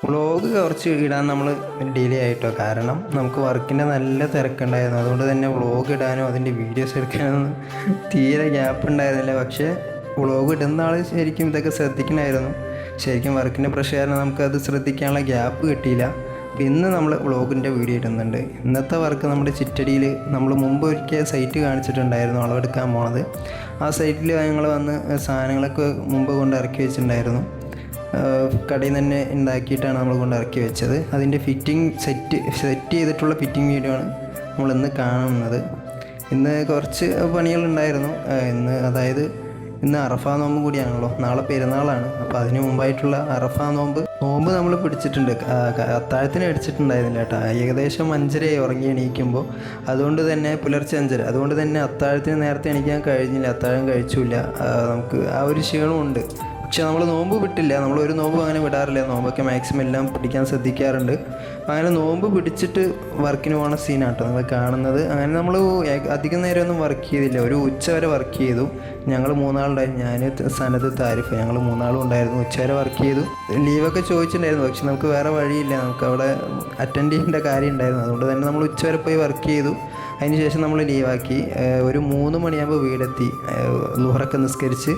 Vlog കുറച്ച് ഇടാൻ നമ്മൾ ഡിലേ ആയിട്ടോ, കാരണം നമുക്ക് വർക്കിൻ്റെ നല്ല തിരക്കുണ്ടായിരുന്നു. അതുകൊണ്ട് തന്നെ വ്ളോഗ് ഇടാനോ അതിൻ്റെ വീഡിയോസ് എടുക്കാനൊന്നും തീരെ ഗ്യാപ്പ് ഉണ്ടായിരുന്നില്ല. പക്ഷേ വ്ളോഗ് ഇടുന്ന ആൾ ശരിക്കും ഇതൊക്കെ ശ്രദ്ധിക്കണമായിരുന്നു. ശരിക്കും വർക്കിൻ്റെ പ്രഷർ കാരണം നമുക്കത് ശ്രദ്ധിക്കാനുള്ള ഗ്യാപ്പ് കിട്ടിയില്ല. അപ്പോൾ ഇന്ന് നമ്മൾ വ്ളോഗിൻ്റെ വീഡിയോ ഇടുന്നുണ്ട്. ഇന്നത്തെ വർക്ക് നമ്മുടെ ചിറ്റടിയിൽ നമ്മൾ മുമ്പ് ഒരിക്കൽ സൈറ്റ് കാണിച്ചിട്ടുണ്ടായിരുന്നു, അളവെടുക്കാൻ പോണത്. ആ സൈറ്റിൽ ഞങ്ങൾ വന്ന് സാധനങ്ങളൊക്കെ മുമ്പ് കൊണ്ട് ഇറക്കി വെച്ചിട്ടുണ്ടായിരുന്നു. കടയിൽ നിന്ന് തന്നെ ഉണ്ടാക്കിയിട്ടാണ് നമ്മൾ കൊണ്ട് ഇറക്കി വെച്ചത്. അതിൻ്റെ ഫിറ്റിംഗ് സെറ്റ് ചെയ്തിട്ടുള്ള ഫിറ്റിംഗ് വീഡിയോ ആണ് നമ്മളിന്ന് കാണുന്നത്. ഇന്ന് കുറച്ച് പണികളുണ്ടായിരുന്നു. ഇന്ന് അറഫാ നോമ്പ് കൂടിയാണല്ലോ, നാളെ പെരുന്നാളാണ്. അപ്പോൾ അതിന് മുമ്പായിട്ടുള്ള അറഫാ നോമ്പ് നമ്മൾ പിടിച്ചിട്ടുണ്ട്. അത്താഴത്തിന് അടിച്ചിട്ടുണ്ടായിരുന്നില്ല കേട്ടോ. ഏകദേശം 5:30 ഉറങ്ങി എണീക്കുമ്പോൾ. അതുകൊണ്ട് തന്നെ പുലർച്ചെ 5:30, അതുകൊണ്ട് തന്നെ അത്താഴത്തിന് നേരത്തെ എണീക്കാൻ കഴിഞ്ഞില്ല, അത്താഴം കഴിച്ചില്ല. നമുക്ക് ആ ഒരു ക്ഷീണമുണ്ട്. പക്ഷെ നമ്മൾ നോമ്പ് വിട്ടില്ല. നമ്മൾ ഒരു നോമ്പ് അങ്ങനെ വിടാറില്ല. നോമ്പൊക്കെ മാക്സിമം എല്ലാം പിടിക്കാൻ ശ്രദ്ധിക്കാറുണ്ട്. അങ്ങനെ നോമ്പ് പിടിച്ചിട്ട് വർക്കിന് പോകുന്ന സീനാട്ടോ നിങ്ങൾ കാണുന്നത്. അങ്ങനെ നമ്മൾ അധികം നേരമൊന്നും വർക്ക് ചെയ്തില്ല, ഒരു ഉച്ച വരെ വർക്ക് ചെയ്തു. ഞങ്ങൾ 3 ആളുണ്ടായിരുന്നു, ഞാൻ, സനത്, താരിഫ്, ഞങ്ങൾ 3 ആളും ഉണ്ടായിരുന്നു. ഉച്ച വരെ വർക്ക് ചെയ്തു. ലീവൊക്കെ ചോദിച്ചിട്ടുണ്ടായിരുന്നു, പക്ഷെ നമുക്ക് വേറെ വഴിയില്ല, നമുക്ക് അവിടെ അറ്റൻഡ് ചെയ്യേണ്ട കാര്യം ഉണ്ടായിരുന്നു. അതുകൊണ്ട് തന്നെ നമ്മൾ ഉച്ച വരെ പോയി വർക്ക് ചെയ്തു. അതിനുശേഷം നമ്മൾ ലീവാക്കി. ഒരു 3 മണിയാകുമ്പോൾ വീടെത്തി. ളുഹറൊക്കെ നിസ്കരിച്ച്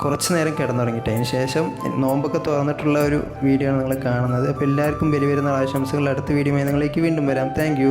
കുറച്ച് നേരം കിടന്നുറങ്ങിയിട്ട് അതിന് ശേഷം നോമ്പൊക്കെ തുറന്നിട്ടുള്ള ഒരു വീഡിയോ ആണ് നിങ്ങൾ കാണുന്നത്. അപ്പോൾ എല്ലാവർക്കും ബലി പെരുന്നാൾ ആശംസകൾ. അടുത്ത വീഡിയോയുമായി നിങ്ങളിലേക്ക് വീണ്ടും വരാം. താങ്ക്